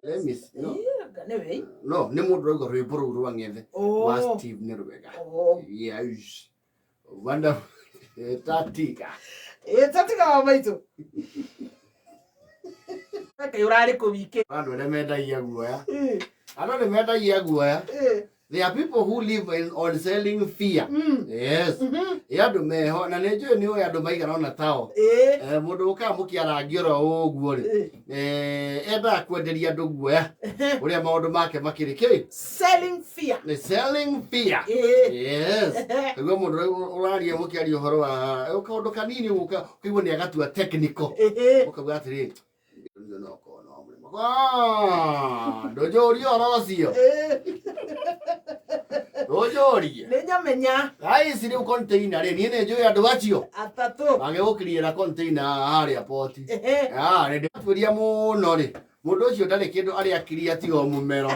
Let me see. No, ni mundu rogo rwiburu rwangethe. Was Steve ni rwega. Yes. Wonderful. Tatika. Tatika wa maitu. Kaka yurari ko wike. Andu ne mendagia guoya. Andu ne mendagia guoya. There are people who live on selling fear. Yes. Yandu meho na nejo ni o yandu maigana ona tao. Mundu uka mukiara ngiro uguo ri. Enda kwenderia andu guoya. Uria maundu make makiriki. Selling fear. Selling fear. Yes. Ego mundu uraria mukiari uhoro wa kaundu kanini uka kuigwo ni agatua technical. Ukaga atiri. No ko no mwe. Dojori orocio. Dojori. Nenya menya. Ai siri container ni ne jo ya doacio. Atatu. Age ukiriera container aria poti. Ne ndaturia muno ri. Mundu ucio ndari kindu ari akiria tigo mumero.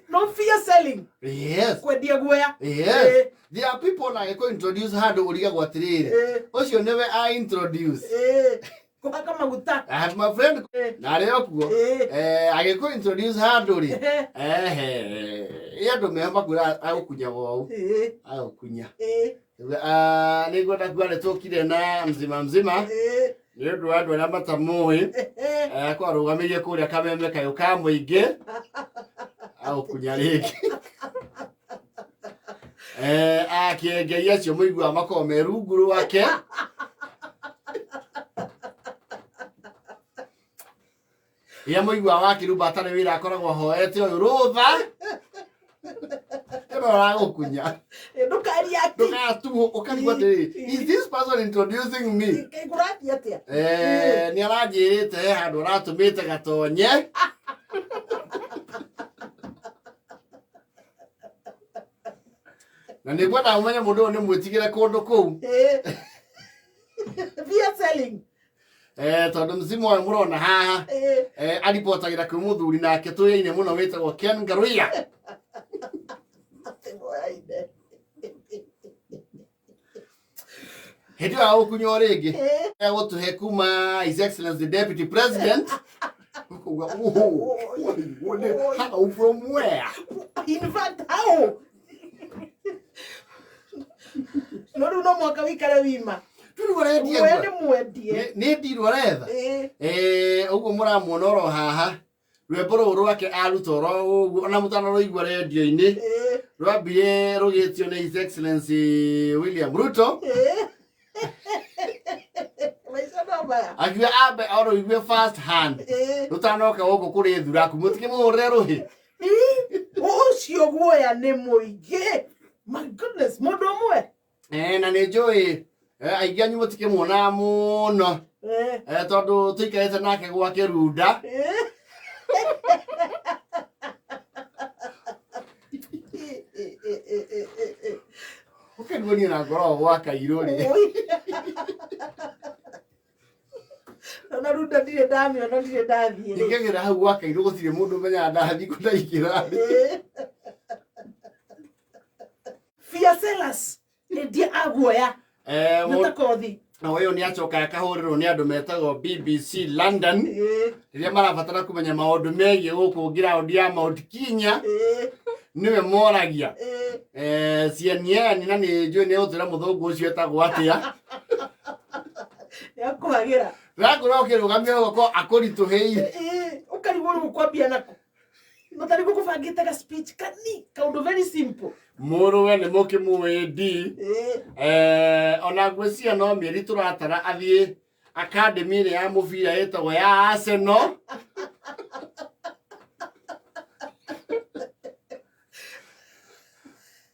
No fear selling. Yes. Kwendia guoya. Yes. There are people like go introduce hard uriga gwatiriri. Ucio never I introduce. Kuhaka maguta. I have my friend na leo kuo. Age go introduce hard uri. Yado mehamba kura agukunya wao. Agukunya. Nego ndagwale tokire na mzima. Ni ndu andu na matamui. Kwa rugamirie kuria kameme kayo ka muingi. Agukunya riki. Akiengeria cio muigua makome runguru wake. Ya muigua wake ruba tane wira akoragwo hoete uyu rutha. Eno ragukunya. Ndukari ati. Ndugatu ukarigwa ati is this person introducing me? Ngurati atia. Ni aranjirite handu ratumite gatonye. Na nigwenda umenye mundu ni mwitigire kundu kuu. Fear selling. Tondu mzimu wa murona haha. Alipotagira kwi muthuri nake tuyeine muno witagwo Ken Ngaruia. Hedio au kunyo ringi. Gutuhe kuma His Excellency the Deputy President. How from where? In fact, how? No mwaka wikara wima. Turi waredia. Mwende mwendie. Ni ndiru aretha. Uguo muramuona ro haha. Rweboro rwake arutoro ona mutana ro igwa radio-ini. Rwambire rugitio ni His Excellency William Ruto. Akiwa abe oro igwe first hand. Rutanoka wogo kuri thuraku mutike muhurire ruhi. Ucio guoya ni muingi. My goodness, mundu umwe. Na ni njui aingĩ anyu mutike muona muno. Tondu tuikarite nake gwake runda. Ukendwoni na ngoro gwaka iruri. Na runda ndire ndami ona ndire ndathie. Ngigira hau gwaka iru gutire mundu menya ndathi kundaikira. Fear sellers. Ndiye aguoya. Mutakothi. Na wewe ni acoka akahuriro ni andu metagwo BBC London. Riria marabatara kumenya maundu megie guku ground ya Mount Kenya. Niwe moragia. CNN na ni njui ni utira muthungu ucio etagwo atia. Yakuhagira. Rakura ukirugamia uko akurituheire. Ukarigwo gukwambia nako. Notari gukubangite ga speech kani kaundu very simple. Muruwe ni mukimuwendi. Ona ngwĩcia no mĩeri turatara athie academy ya mubira etagwo ya Arsenal.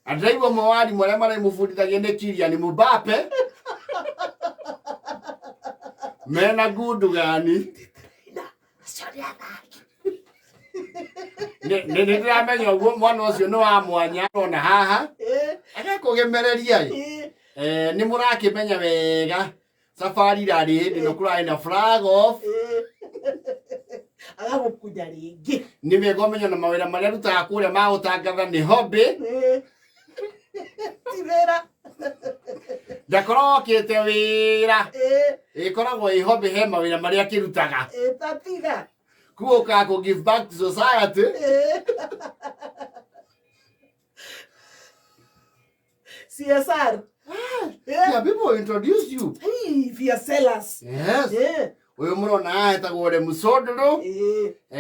Andaiwa mawari mara mara mufundithagia ni Kylian Mbappe. Mena gundu gani? Ni ndiramenya uguo mwana ucio no wa mwanya ona haha. Agakugemereria ni murakimenya wega safari rari ndino kurai na flag off. Agagukunya ringi. Ni wega umenya na mawira maria rutaga kuria ma utangatha ni hobby. Tivera. Ndakoro kite wira. Ikoragwo ihobe he mawira maria kirutaga. Tatiga. Kuoka ko give back to society. CSR. Yeah, people introduce you. Hey, via sellers. Yes. Uyu murona etagwo re musodoro.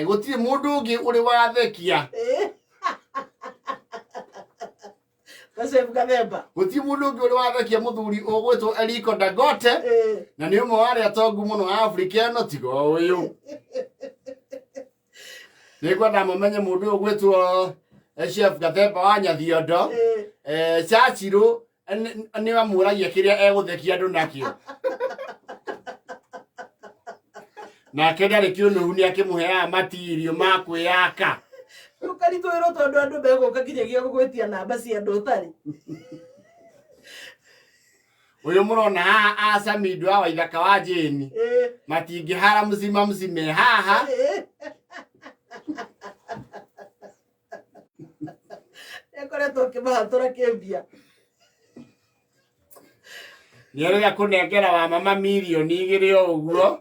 Gutire mundu ungi uri wathekia. Kase mukabemba. Gutire mundu ungi uri wathekia muthuri ugwitwo Aliko Dangote. Na ni umwe wari atongu muno Africa no tigo uyu. Nikwenda mumenye mundu ugwitwo Chef Gathemba wa Nyathiondo. Chachiru ni wamuragia kiria eguthekia andu nakio. Na kenda rekio no huni akimuhea material ma kwiyaka. Ukaritwiro tondu andu bego kakinyagia gugwetia namba cia andu utari. Uyu murona asa midwa wa ithaka wa Jeni. Matingihara mzime haha. Ekoretwo kimahatura kembia. Nierega kunengera wa mama milioni 2 uguo.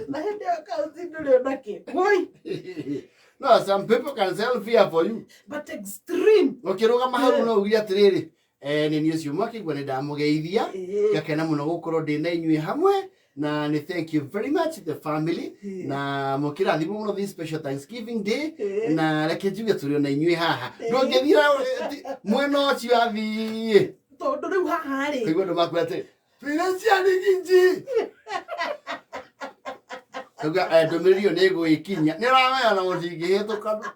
Na hende akaunti ndule nake. Woi. No, some people can sell fear for you. But extreme. Okiruga maharu no ugia atiriri. Ni ni ucio mwaki gwa ndamugeithia. Gakena muno gukorwo ndina inyui hamwe. Na ni thank you very much the family. Na mukira thimu muno this special Thanksgiving day. Na reke njuge turi na inyui haha. Ndongethira mweno ucio athie. Tondu riu haha ri. Kaigwa ndo makwete. Financia ni nginji. Kaga ndomirio ni guikinya. Ni rawe na mutingi hituka.